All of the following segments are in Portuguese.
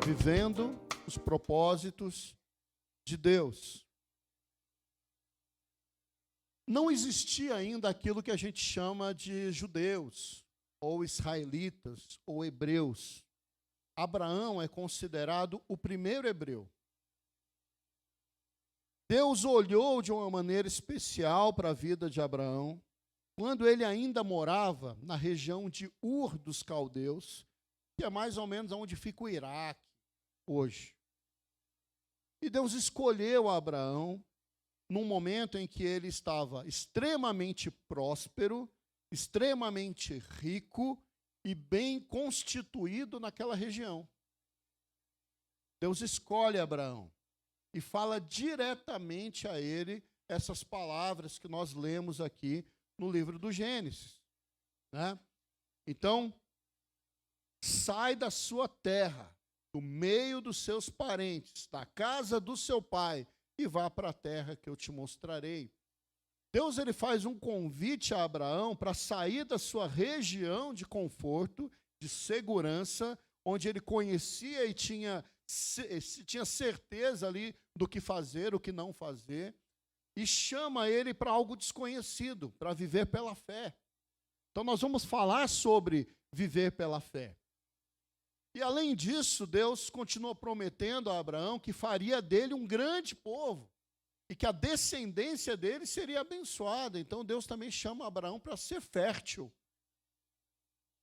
vivendo os propósitos de Deus. Não existia ainda aquilo que a gente chama de judeus, ou israelitas, ou hebreus. Abraão é considerado o primeiro hebreu. Deus olhou de uma maneira especial para a vida de Abraão, quando ele ainda morava na região de Ur dos Caldeus, que é mais ou menos onde fica o Iraque hoje. E Deus escolheu Abraão num momento em que ele estava extremamente próspero, extremamente rico e bem constituído naquela região. Deus escolhe Abraão e fala diretamente a ele essas palavras que nós lemos aqui no livro do Gênesis, né? Então, sai da sua terra, do meio dos seus parentes, da casa do seu pai, e vá para a terra que eu te mostrarei. Deus ele faz um convite a Abraão para sair da sua região de conforto, de segurança, onde ele conhecia e tinha certeza ali do que fazer, o que não fazer, e chama ele para algo desconhecido, para viver pela fé. Então nós vamos falar sobre viver pela fé. E além disso, Deus continua prometendo a Abraão que faria dele um grande povo e que a descendência dele seria abençoada. Então Deus também chama Abraão para ser fértil.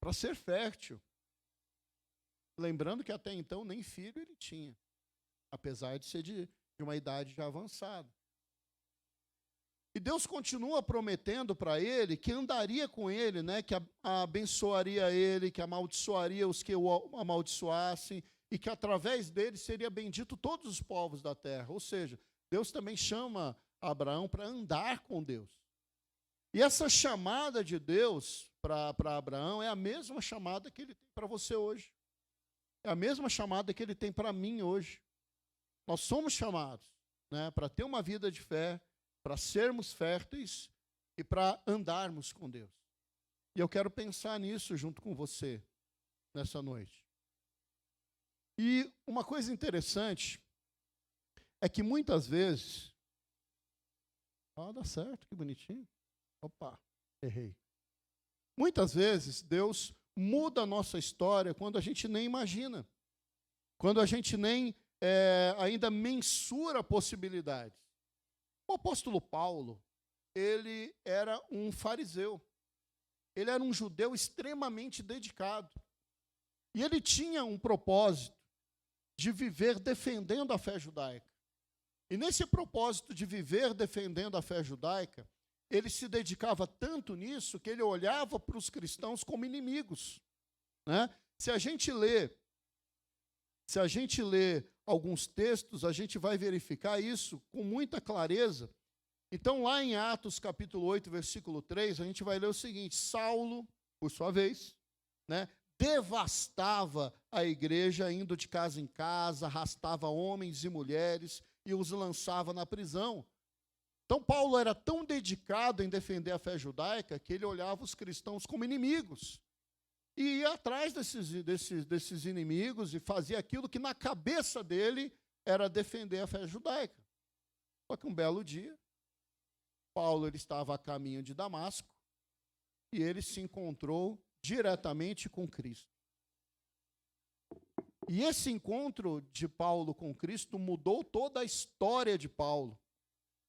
Para ser fértil. Lembrando que até então nem filho ele tinha, apesar de ser de uma idade já avançada. E Deus continua prometendo para ele que andaria com ele, né, que abençoaria ele, que amaldiçoaria os que o amaldiçoassem, e que através dele seria bendito todos os povos da terra. Ou seja, Deus também chama Abraão para andar com Deus. E essa chamada de Deus para Abraão é a mesma chamada que ele tem para você hoje. É a mesma chamada que ele tem para mim hoje. Nós somos chamados, né, para ter uma vida de fé, para sermos férteis e para andarmos com Deus. E eu quero pensar nisso junto com você nessa noite. E uma coisa interessante é que muitas vezes... dá certo, que bonitinho. Opa, errei. Muitas vezes Deus muda a nossa história quando a gente nem imagina. Quando a gente nem ainda mensura possibilidades. O apóstolo Paulo, ele era um fariseu. Ele era um judeu extremamente dedicado. E ele tinha um propósito de viver defendendo a fé judaica. E nesse propósito de viver defendendo a fé judaica, ele se dedicava tanto nisso que ele olhava para os cristãos como inimigos, né? Se a gente lê alguns textos, a gente vai verificar isso com muita clareza. Então, lá em Atos, capítulo 8, versículo 3, a gente vai ler o seguinte: Saulo, por sua vez, né, devastava a igreja, indo de casa em casa, arrastava homens e mulheres e os lançava na prisão. Então, Paulo era tão dedicado em defender a fé judaica que ele olhava os cristãos como inimigos. E ia atrás desses inimigos e fazia aquilo que na cabeça dele era defender a fé judaica. Só que um belo dia, Paulo ele estava a caminho de Damasco e ele se encontrou diretamente com Cristo. E esse encontro de Paulo com Cristo mudou toda a história de Paulo.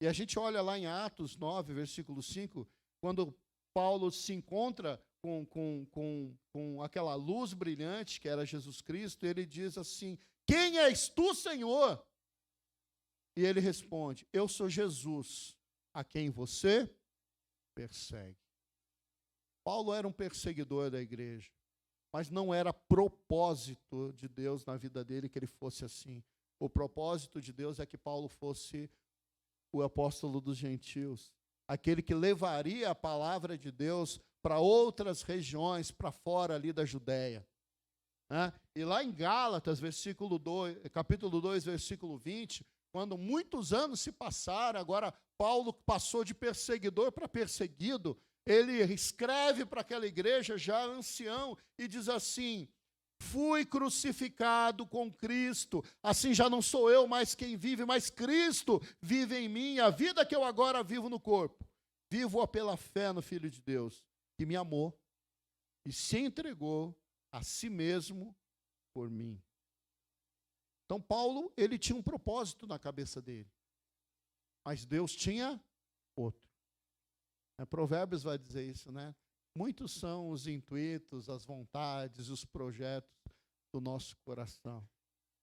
E a gente olha lá em Atos 9, versículo 5, quando Paulo se encontra com aquela luz brilhante que era Jesus Cristo, ele diz assim: quem és tu, Senhor? E ele responde: eu sou Jesus, a quem você persegue. Paulo era um perseguidor da igreja, mas não era propósito de Deus na vida dele que ele fosse assim. O propósito de Deus é que Paulo fosse o apóstolo dos gentios, aquele que levaria a palavra de Deus para outras regiões, para fora ali da Judéia. Né? E lá em Gálatas, capítulo 2, versículo 20, quando muitos anos se passaram, agora Paulo passou de perseguidor para perseguido, ele escreve para aquela igreja já ancião e diz assim: Fui crucificado com Cristo, assim já não sou eu mais quem vive, mas Cristo vive em mim. A vida que eu agora vivo no corpo, vivo-a pela fé no Filho de Deus, que me amou e se entregou a si mesmo por mim. Então Paulo, ele tinha um propósito na cabeça dele, mas Deus tinha outro. Provérbios vai dizer isso, né? Muitos são os intuitos, as vontades, os projetos do nosso coração,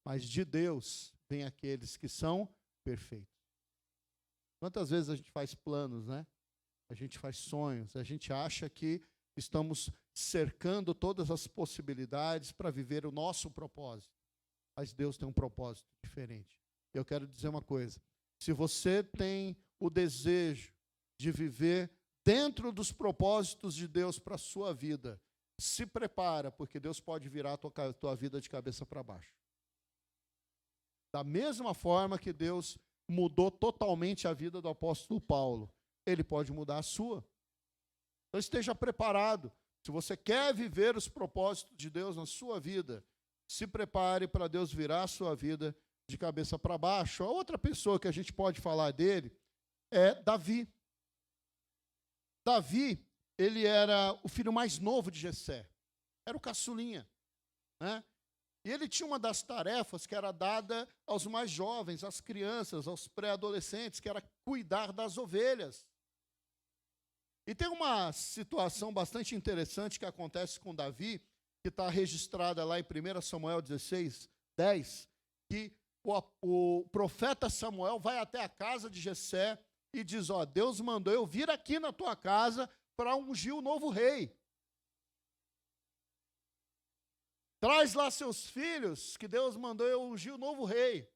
mas de Deus vem aqueles que são perfeitos. Quantas vezes a gente faz planos, né? A gente faz sonhos, a gente acha que estamos cercando todas as possibilidades para viver o nosso propósito, mas Deus tem um propósito diferente. Eu quero dizer uma coisa: se você tem o desejo de viver dentro dos propósitos de Deus para a sua vida, se prepara, porque Deus pode virar a tua vida de cabeça para baixo. Da mesma forma que Deus mudou totalmente a vida do apóstolo Paulo, Ele pode mudar a sua. Então esteja preparado. Se você quer viver os propósitos de Deus na sua vida, se prepare para Deus virar a sua vida de cabeça para baixo. A outra pessoa que a gente pode falar dele é Davi. Davi, ele era o filho mais novo de Jessé, era o caçulinha, né? E ele tinha uma das tarefas que era dada aos mais jovens, às crianças, aos pré-adolescentes, que era cuidar das ovelhas. E tem uma situação bastante interessante que acontece com Davi, que está registrada lá em 1 Samuel 16, 10, que o profeta Samuel vai até a casa de Jessé e diz: ó, Deus mandou eu vir aqui na tua casa para ungir o novo rei. Traz lá seus filhos, que Deus mandou eu ungir o novo rei.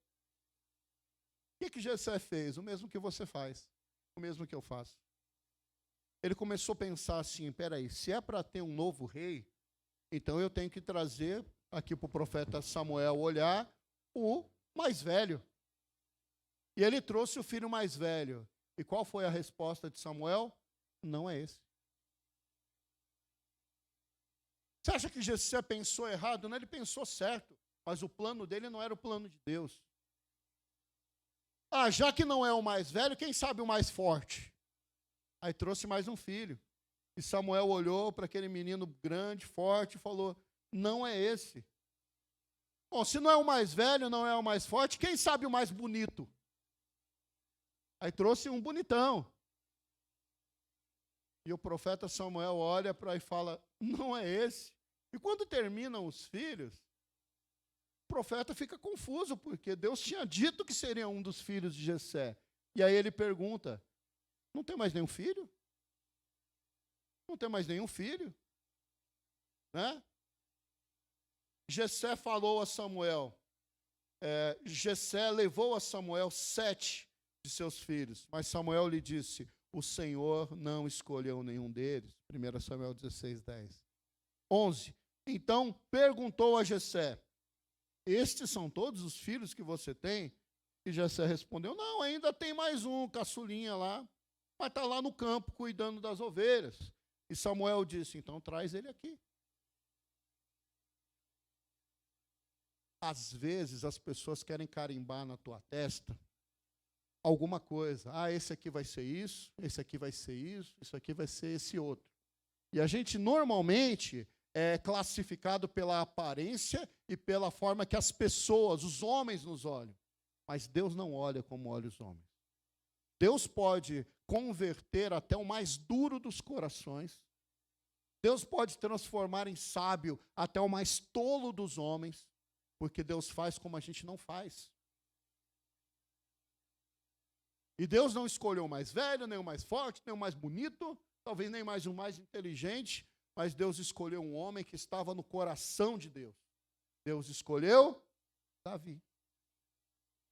O que Jessé fez? O mesmo que você faz, o mesmo que eu faço. Ele começou a pensar assim: peraí, se é para ter um novo rei, então eu tenho que trazer aqui para o profeta Samuel olhar o mais velho. E ele trouxe o filho mais velho. E qual foi a resposta de Samuel? Não é esse. Você acha que Jessé pensou errado? Não, ele pensou certo, mas o plano dele não era o plano de Deus. Ah, já que não é o mais velho, quem sabe o mais forte? Aí trouxe mais um filho. E Samuel olhou para aquele menino grande, forte, e falou: não é esse. Bom, se não é o mais velho, não é o mais forte, quem sabe o mais bonito? Aí trouxe um bonitão. E o profeta Samuel olha para e fala: não é esse. E quando terminam os filhos, o profeta fica confuso, porque Deus tinha dito que seria um dos filhos de Jessé. E aí ele pergunta: não tem mais nenhum filho? Não tem mais nenhum filho? Né? Jessé falou a Samuel, Jessé levou a Samuel 7 de seus filhos, mas Samuel lhe disse: o Senhor não escolheu nenhum deles. 1 Samuel 16, 10. 11. Então perguntou a Jessé: estes são todos os filhos que você tem? E Jessé respondeu: não, ainda tem mais um, caçulinha lá, mas está lá no campo cuidando das ovelhas. E Samuel disse: então traz ele aqui. Às vezes as pessoas querem carimbar na tua testa alguma coisa. Ah, esse aqui vai ser isso, esse aqui vai ser isso aqui vai ser esse outro. E a gente normalmente é classificado pela aparência e pela forma que as pessoas, os homens, nos olham. Mas Deus não olha como olha os homens. Deus pode converter até o mais duro dos corações. Deus pode transformar em sábio até o mais tolo dos homens, porque Deus faz como a gente não faz. E Deus não escolheu o mais velho, nem o mais forte, nem o mais bonito, talvez nem mais o mais inteligente, mas Deus escolheu um homem que estava no coração de Deus. Deus escolheu Davi.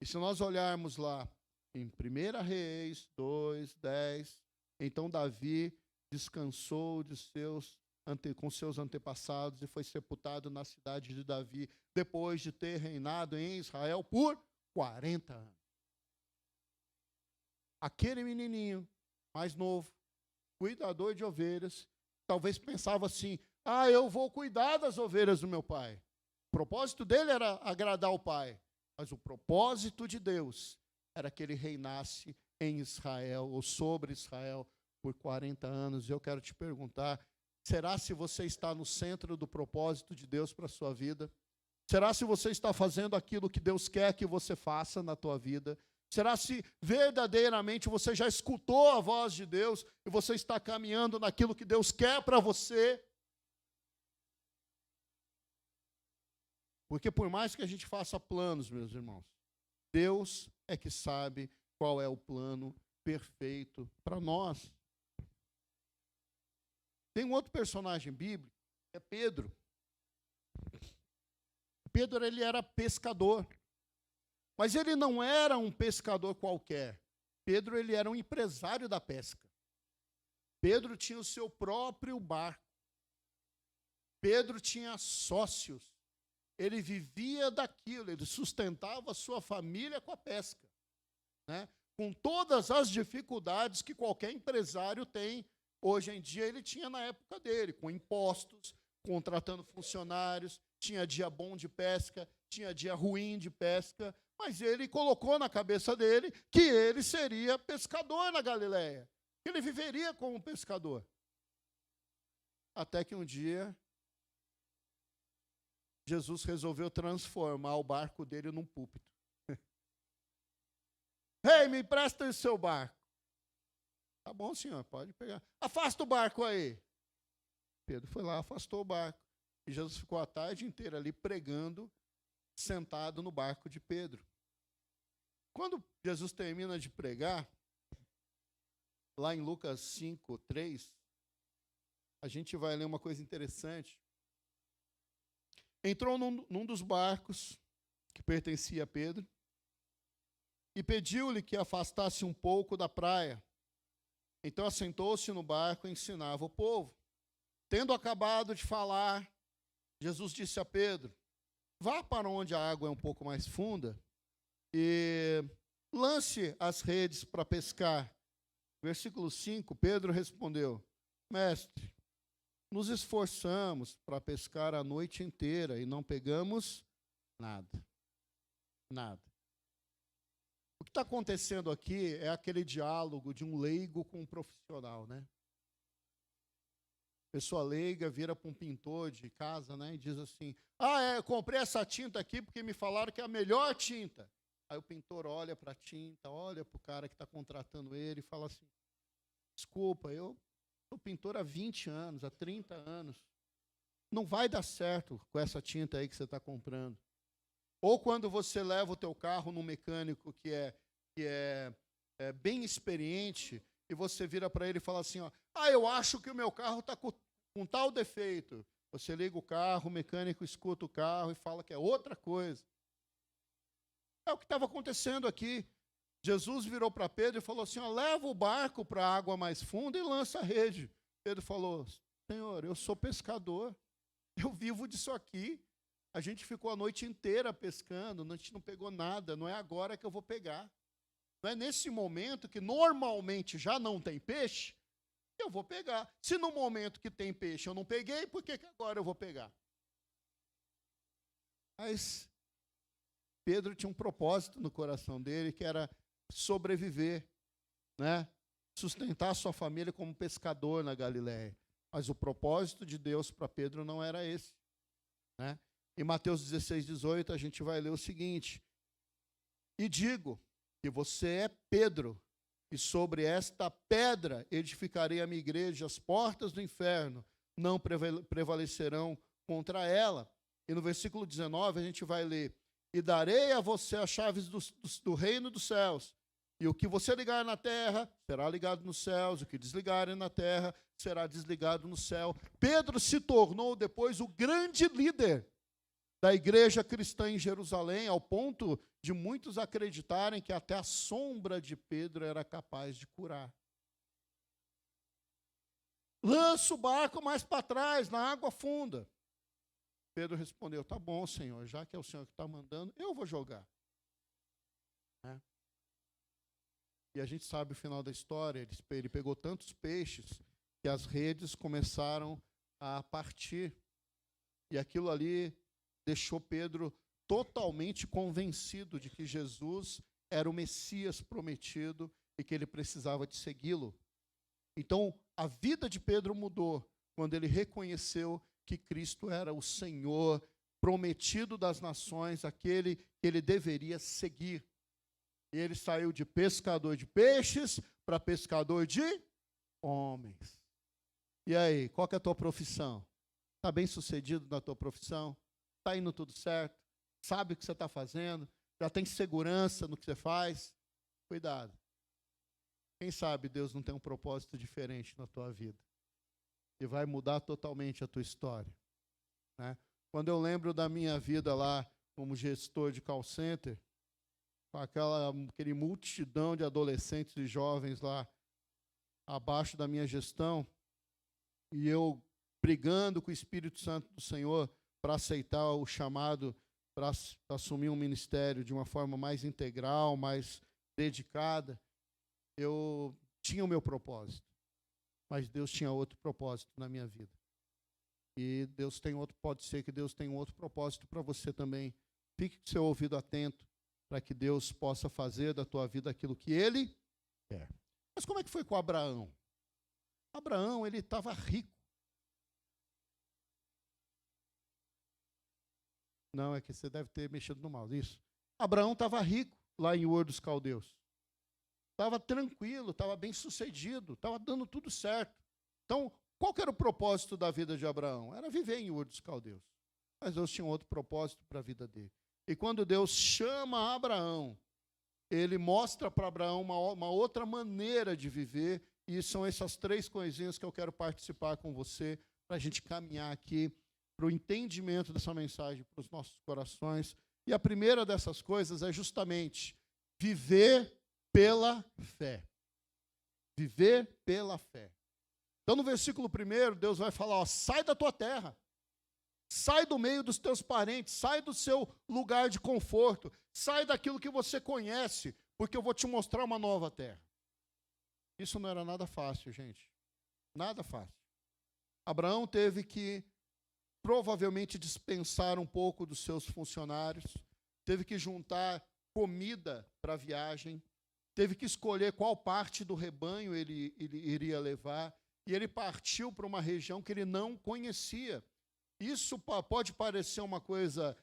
E se nós olharmos lá em 1 Reis 2, 10, então Davi descansou com seus antepassados e foi sepultado na cidade de Davi, depois de ter reinado em Israel por 40 anos. Aquele menininho mais novo, cuidador de ovelhas, talvez pensava assim: ah, eu vou cuidar das ovelhas do meu pai. propósito dele era agradar o Pai, mas o propósito de Deus era que ele reinasse em Israel, ou sobre Israel, por 40 anos. E eu quero te perguntar, será se você está no centro do propósito de Deus para a sua vida? Será se você está fazendo aquilo que Deus quer que você faça na tua vida? Será se verdadeiramente você já escutou a voz de Deus e você está caminhando naquilo que Deus quer para você? Porque por mais que a gente faça planos, meus irmãos, Deus é que sabe qual é o plano perfeito para nós. Tem um outro personagem bíblico, é Pedro. Pedro, ele era pescador. Mas ele não era um pescador qualquer. Pedro, ele era um empresário da pesca. Pedro tinha o seu próprio barco. Pedro tinha sócios. Ele vivia daquilo, ele sustentava a sua família com a pesca, né? Com todas as dificuldades que qualquer empresário tem hoje em dia, ele tinha na época dele, com impostos, contratando funcionários, tinha dia bom de pesca, tinha dia ruim de pesca, mas ele colocou na cabeça dele que ele seria pescador na Galileia, que ele viveria como pescador. Até que um dia Jesus resolveu transformar o barco dele num púlpito. Ei, me empresta esse seu barco. Tá bom, senhor, pode pegar. Afasta o barco aí. Pedro foi lá, afastou o barco. E Jesus ficou a tarde inteira ali pregando, sentado no barco de Pedro. Quando Jesus termina de pregar, lá em Lucas 5:3, a gente vai ler uma coisa interessante. Entrou num dos barcos que pertencia a Pedro e pediu-lhe que afastasse um pouco da praia. Então assentou-se no barco e ensinava o povo. Tendo acabado de falar, Jesus disse a Pedro: vá para onde a água é um pouco mais funda e lance as redes para pescar. Versículo 5, Pedro respondeu: mestre, nos esforçamos para pescar a noite inteira e não pegamos nada. Nada. O que está acontecendo aqui é aquele diálogo de um leigo com um profissional, né? Pessoa leiga vira para um pintor de casa, né, e diz assim: eu comprei essa tinta aqui porque me falaram que é a melhor tinta. Aí o pintor olha para a tinta, olha para o cara que está contratando ele e fala assim: desculpa, eu sou pintor há 20 anos, há 30 anos. Não vai dar certo com essa tinta aí que você está comprando. Ou quando você leva o teu carro num mecânico que é bem experiente, e você vira para ele e fala assim: eu acho que o meu carro está com tal defeito. Você liga o carro, o mecânico escuta o carro e fala que é outra coisa. É o que estava acontecendo aqui. Jesus virou para Pedro e falou assim: leva o barco para a água mais funda e lança a rede. Pedro falou: Senhor, eu sou pescador, eu vivo disso aqui. A gente ficou a noite inteira pescando, a gente não pegou nada, não é agora que eu vou pegar. Não é nesse momento que normalmente já não tem peixe, que eu vou pegar. Se no momento que tem peixe eu não peguei, por que agora eu vou pegar? Mas Pedro tinha um propósito no coração dele, que era sobreviver, né? Sustentar a sua família como pescador na Galileia. Mas o propósito de Deus para Pedro não era esse, né? Em Mateus 16:18 a gente vai ler o seguinte: e digo que você é Pedro, e sobre esta pedra edificarei a minha igreja, as portas do inferno não prevalecerão contra ela. E no versículo 19 a gente vai ler: e darei a você as chaves do reino dos céus, e o que você ligar na terra será ligado nos céus, o que desligarem na terra será desligado no céu. Pedro se tornou depois o grande líder da igreja cristã em Jerusalém, ao ponto de muitos acreditarem que até a sombra de Pedro era capaz de curar. Lança o barco mais para trás, na água funda. Pedro respondeu: tá bom, Senhor, já que é o Senhor que está mandando, eu vou jogar. Né? E a gente sabe o final da história, ele pegou tantos peixes que as redes começaram a partir. E aquilo ali deixou Pedro totalmente convencido de que Jesus era o Messias prometido e que ele precisava de segui-lo. Então, a vida de Pedro mudou quando ele reconheceu que Cristo era o Senhor prometido das nações, aquele que ele deveria seguir. E ele saiu de pescador de peixes para pescador de homens. E aí, qual que é a tua profissão? Está bem sucedido na tua profissão? Está indo tudo certo? Sabe o que você está fazendo? Já tem segurança no que você faz? Cuidado. Quem sabe Deus não tem um propósito diferente na tua vida e vai mudar totalmente a tua história, né? Quando eu lembro da minha vida lá como gestor de call center, com aquele multidão de adolescentes e jovens lá abaixo da minha gestão, e eu brigando com o Espírito Santo do Senhor para aceitar o chamado para assumir um ministério de uma forma mais integral, mais dedicada, eu tinha o meu propósito, mas Deus tinha outro propósito na minha vida. E Deus tem outro, pode ser que Deus tenha um outro propósito para você também. Fique com seu ouvido atento para que Deus possa fazer da tua vida aquilo que Ele quer. Mas como é que foi com Abraão? Abraão, ele estava rico. Não, é que você deve ter mexido no mouse, isso. Abraão estava rico lá em Ur dos Caldeus. Estava tranquilo, estava bem sucedido, estava dando tudo certo. Então, qual que era o propósito da vida de Abraão? Era viver em Ur dos Caldeus. Mas Deus tinha um outro propósito para a vida dele. E quando Deus chama Abraão, ele mostra para Abraão uma outra maneira de viver. E são essas três coisinhas que eu quero participar com você, para a gente caminhar aqui para o entendimento dessa mensagem para os nossos corações. E a primeira dessas coisas é justamente viver pela fé. Viver pela fé. Então, no versículo 1, Deus vai falar, ó, sai da tua terra, sai do meio dos teus parentes, sai do seu lugar de conforto, sai daquilo que você conhece, porque eu vou te mostrar uma nova terra. Isso não era nada fácil, gente. Nada fácil. Abraão teve que, provavelmente, dispensar um pouco dos seus funcionários, teve que juntar comida para a viagem, teve que escolher qual parte do rebanho ele iria levar, e ele partiu para uma região que ele não conhecia. Isso pode parecer uma coisa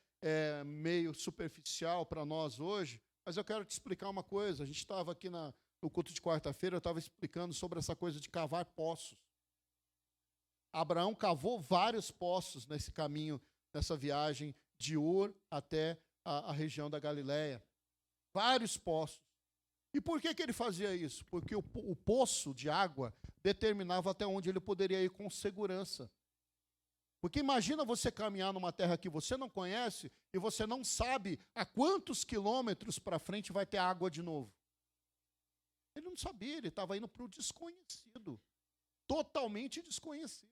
meio superficial para nós hoje, mas eu quero te explicar uma coisa. A gente estava aqui no culto de quarta-feira, eu estava explicando sobre essa coisa de cavar poços. Abraão cavou vários poços nesse caminho, nessa viagem de Ur até a região da Galileia. Vários poços. E por que ele fazia isso? Porque o poço de água determinava até onde ele poderia ir com segurança. Porque imagina você caminhar numa terra que você não conhece e você não sabe a quantos quilômetros para frente vai ter água de novo. Ele não sabia, ele estava indo para o desconhecido. Totalmente desconhecido.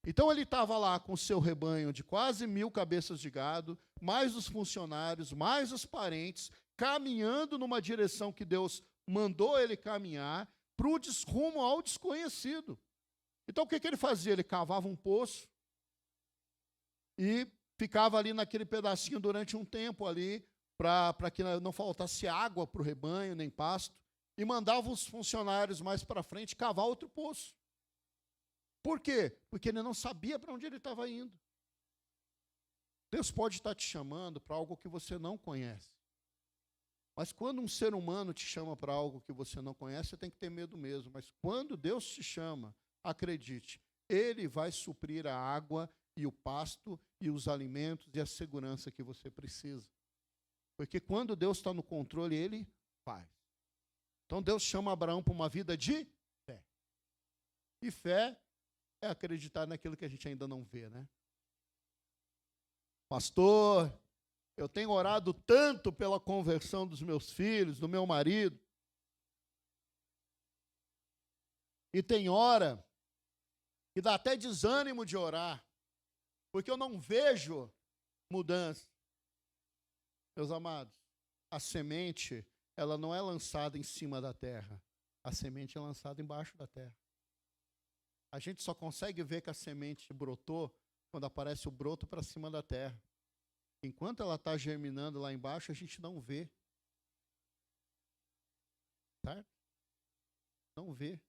Então ele estava lá com o seu rebanho de quase 1.000 cabeças de gado, mais os funcionários, mais os parentes, caminhando numa direção que Deus mandou ele caminhar, para o rumo ao desconhecido. Então o que ele fazia? Ele cavava um poço e ficava ali naquele pedacinho durante um tempo ali, para que não faltasse água para o rebanho, nem pasto, e mandava os funcionários mais para frente cavar outro poço. Por quê? Porque ele não sabia para onde ele estava indo. Deus pode estar te chamando para algo que você não conhece. Mas quando um ser humano te chama para algo que você não conhece, você tem que ter medo mesmo. Mas quando Deus te chama, acredite, Ele vai suprir a água e o pasto e os alimentos e a segurança que você precisa. Porque quando Deus está no controle, Ele faz. Então Deus chama Abraão para uma vida de fé. E fé é acreditar naquilo que a gente ainda não vê, né? Pastor, eu tenho orado tanto pela conversão dos meus filhos, do meu marido. E tem hora que dá até desânimo de orar, porque eu não vejo mudança. Meus amados, a semente, ela não é lançada em cima da terra. A semente é lançada embaixo da terra. A gente só consegue ver que a semente brotou quando aparece o broto para cima da terra. Enquanto ela está germinando lá embaixo, a gente não vê. Certo? Não vê.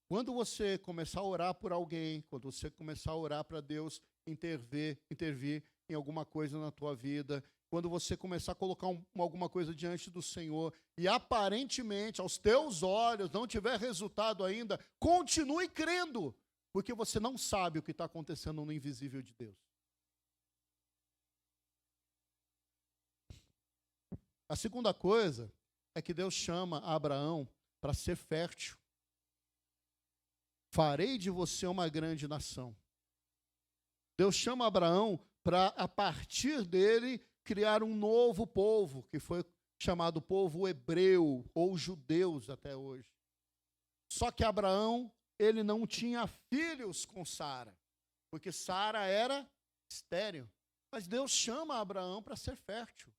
Quando você começar a orar por alguém, quando você começar a orar para Deus intervir em alguma coisa na tua vida, quando você começar a colocar alguma coisa diante do Senhor e aparentemente aos teus olhos não tiver resultado ainda, continue crendo, porque você não sabe o que está acontecendo no invisível de Deus. A segunda coisa é que Deus chama Abraão para ser fértil. Farei de você uma grande nação. Deus chama Abraão para, a partir dele, criar um novo povo, que foi chamado povo hebreu, ou judeus até hoje. Só que Abraão, ele não tinha filhos com Sara, porque Sara era estéril. Mas Deus chama Abraão para ser fértil.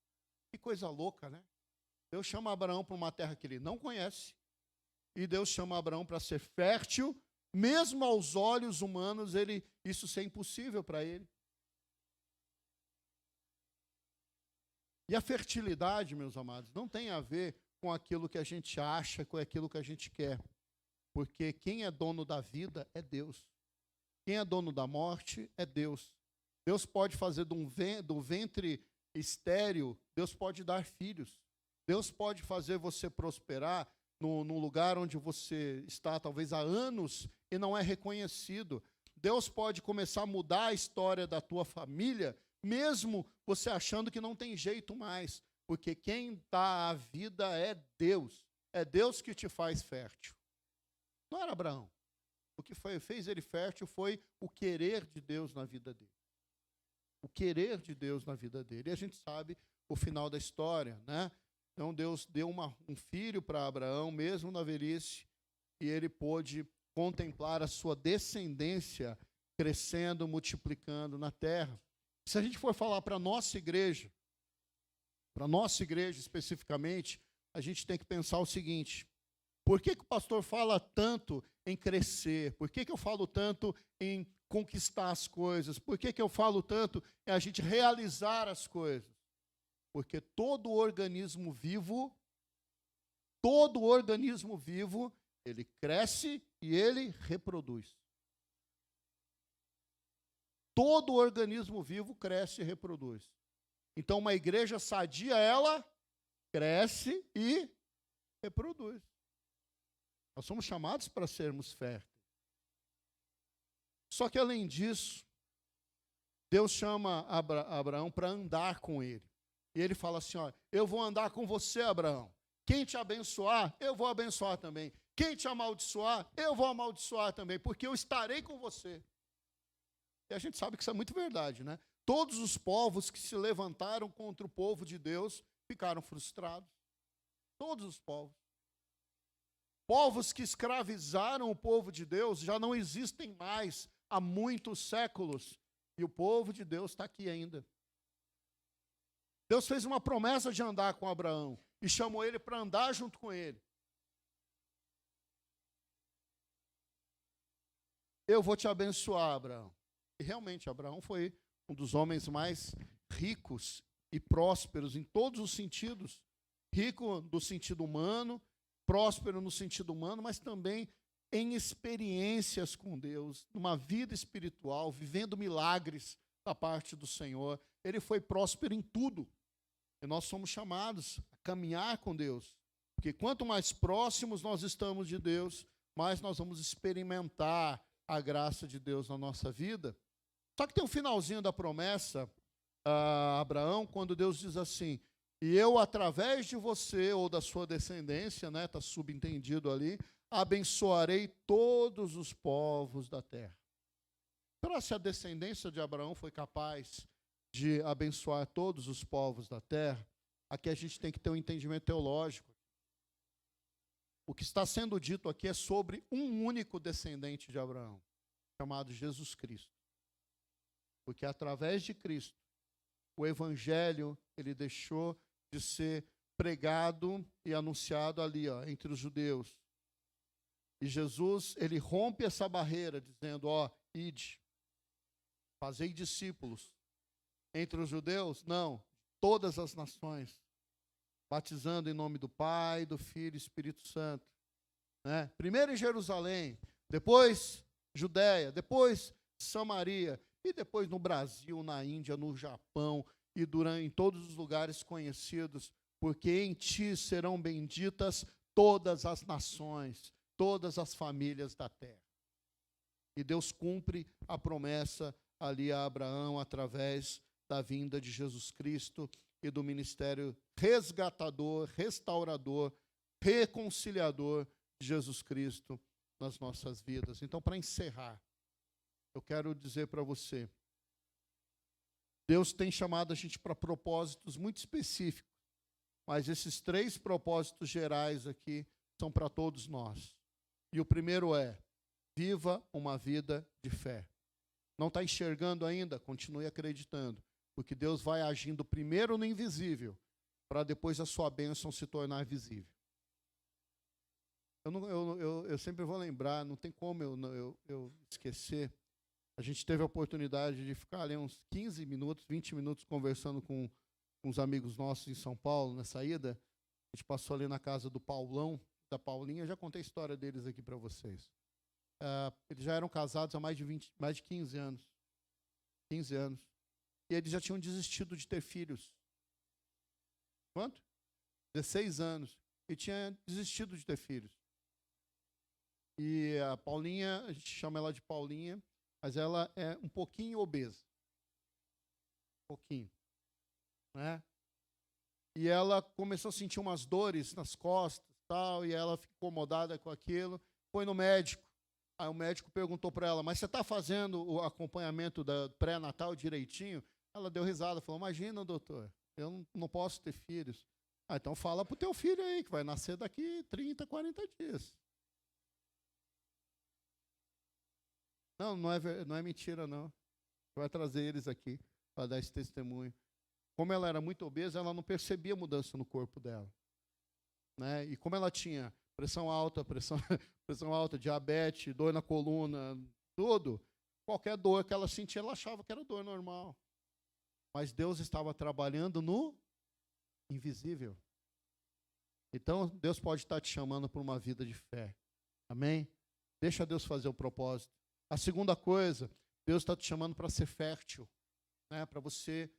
Que coisa louca, né? Deus chama Abraão para uma terra que ele não conhece, e Deus chama Abraão para ser fértil, mesmo aos olhos humanos, isso ser impossível para ele. E a fertilidade, meus amados, não tem a ver com aquilo que a gente acha, com aquilo que a gente quer. Porque quem é dono da vida é Deus. Quem é dono da morte é Deus. Deus pode fazer do ventre estéril, Deus pode dar filhos. Deus pode fazer você prosperar no lugar onde você está, talvez há anos, e não é reconhecido. Deus pode começar a mudar a história da tua família, mesmo você achando que não tem jeito mais, porque quem dá a vida é Deus que te faz fértil. Não era Abraão. O que fez ele fértil foi o querer de Deus na vida dele. O querer de Deus na vida dele. E a gente sabe o final da história, né? Então Deus deu um filho para Abraão, mesmo na velhice, e ele pôde contemplar a sua descendência crescendo, multiplicando na terra. Se a gente for falar para a nossa igreja especificamente, a gente tem que pensar o seguinte: por que o pastor fala tanto em crescer? Por que eu falo tanto em conquistar as coisas? Por que eu falo tanto em a gente realizar as coisas? Porque todo organismo vivo, ele cresce e ele reproduz. Todo organismo vivo cresce e reproduz. Então, uma igreja sadia, ela cresce e reproduz. Nós somos chamados para sermos férteis. Só que, além disso, Deus chama Abraão para andar com ele. E ele fala assim, ó, eu vou andar com você, Abraão. Quem te abençoar, eu vou abençoar também. Quem te amaldiçoar, eu vou amaldiçoar também, porque eu estarei com você. E a gente sabe que isso é muito verdade, né? Todos os povos que se levantaram contra o povo de Deus ficaram frustrados. Todos os povos. Povos que escravizaram o povo de Deus já não existem mais há muitos séculos. E o povo de Deus está aqui ainda. Deus fez uma promessa de andar com Abraão e chamou ele para andar junto com ele. Eu vou te abençoar, Abraão. E realmente, Abraão foi um dos homens mais ricos e prósperos em todos os sentidos. Rico no sentido humano, próspero no sentido humano, mas também em experiências com Deus, numa vida espiritual, vivendo milagres da parte do Senhor. Ele foi próspero em tudo. E nós somos chamados a caminhar com Deus. Porque quanto mais próximos nós estamos de Deus, mais nós vamos experimentar a graça de Deus na nossa vida. Só que tem um finalzinho da promessa a Abraão, quando Deus diz assim, e eu, através de você, ou da sua descendência, né, está subentendido ali, abençoarei todos os povos da terra. Então, se a descendência de Abraão foi capaz de abençoar todos os povos da terra, aqui a gente tem que ter um entendimento teológico. O que está sendo dito aqui é sobre um único descendente de Abraão, chamado Jesus Cristo. Porque através de Cristo, o evangelho, ele deixou de ser pregado e anunciado ali, ó, entre os judeus. E Jesus, ele rompe essa barreira, dizendo, ó, ide. fazei discípulos. Entre os judeus? Não, todas as nações. Batizando em nome do Pai, do Filho e Espírito Santo. Né? Primeiro em Jerusalém, depois Judéia, depois Samaria, e depois no Brasil, na Índia, no Japão, e em todos os lugares conhecidos, porque em ti serão benditas todas as nações, todas as famílias da terra. E Deus cumpre a promessa ali a Abraão através da vinda de Jesus Cristo e do ministério resgatador, restaurador, reconciliador de Jesus Cristo nas nossas vidas. Então, para encerrar, eu quero dizer para você, Deus tem chamado a gente para propósitos muito específicos, mas esses 3 propósitos gerais aqui são para todos nós. E o primeiro é, viva uma vida de fé. Não está enxergando ainda? Continue acreditando, porque Deus vai agindo primeiro no invisível, para depois a sua bênção se tornar visível. Eu sempre vou lembrar, não tem como eu esquecer. A gente teve a oportunidade de ficar ali uns 15 minutos, 20 minutos conversando com uns amigos nossos em São Paulo, na saída. A gente passou ali na casa do Paulão, da Paulinha. Eu já contei a história deles aqui para vocês. Eles já eram casados há mais de 15 anos. 15 anos. E eles já tinham desistido de ter filhos. Quanto? 16 anos. E tinha desistido de ter filhos. E a Paulinha, a gente chama ela de Paulinha, mas ela é um pouquinho obesa. Um pouquinho. Né? E ela começou a sentir umas dores nas costas, tal, e ela ficou incomodada com aquilo. Foi no médico. Aí o médico perguntou para ela, mas você está fazendo o acompanhamento da pré-natal direitinho? Ela deu risada, falou, imagina, doutor, eu não posso ter filhos. Então fala para o teu filho aí, que vai nascer daqui 30, 40 dias. Não é mentira, não. Vai trazer eles aqui para dar esse testemunho. Como ela era muito obesa, ela não percebia mudança no corpo dela. Né? E como ela tinha pressão alta, diabetes, dor na coluna, tudo, qualquer dor que ela sentia, ela achava que era dor normal. Mas Deus estava trabalhando no invisível. Então, Deus pode estar te chamando para uma vida de fé. Amém? Deixa Deus fazer o propósito. A segunda coisa, Deus está te chamando para ser fértil, né? Para você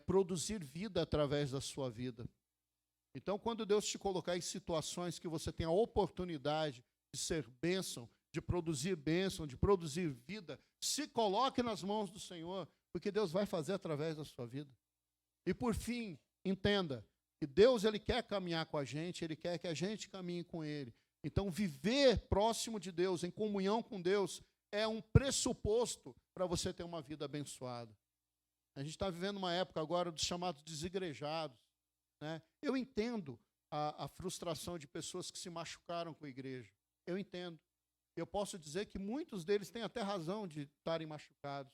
produzir vida através da sua vida. Então, quando Deus te colocar em situações que você tem a oportunidade de ser bênção, de produzir vida, se coloque nas mãos do Senhor, porque Deus vai fazer através da sua vida. E por fim, entenda que Deus ele quer caminhar com a gente, Ele quer que a gente caminhe com Ele. Então, viver próximo de Deus, em comunhão com Deus, é um pressuposto para você ter uma vida abençoada. A gente está vivendo uma época agora dos chamados desigrejados. Né? Eu entendo a frustração de pessoas que se machucaram com a igreja. Eu entendo. Eu posso dizer que muitos deles têm até razão de estarem machucados.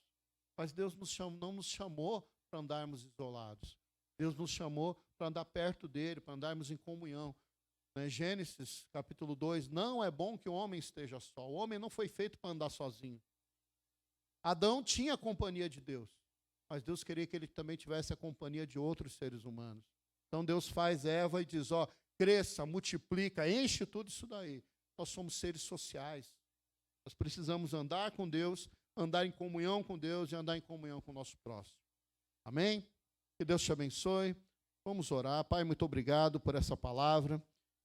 Mas Deus não nos chamou para andarmos isolados. Deus nos chamou para andar perto dEle, para andarmos em comunhão. Gênesis, capítulo 2, não é bom que o homem esteja só. O homem não foi feito para andar sozinho. Adão tinha a companhia de Deus, mas Deus queria que ele também tivesse a companhia de outros seres humanos. Então Deus faz Eva e diz, cresça, multiplica, enche tudo isso daí. Nós somos seres sociais. Nós precisamos andar com Deus, andar em comunhão com Deus e andar em comunhão com o nosso próximo. Amém? Que Deus te abençoe. Vamos orar. Pai, muito obrigado por essa palavra.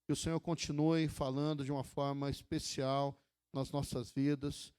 Que o Senhor continue falando de uma forma especial nas nossas vidas.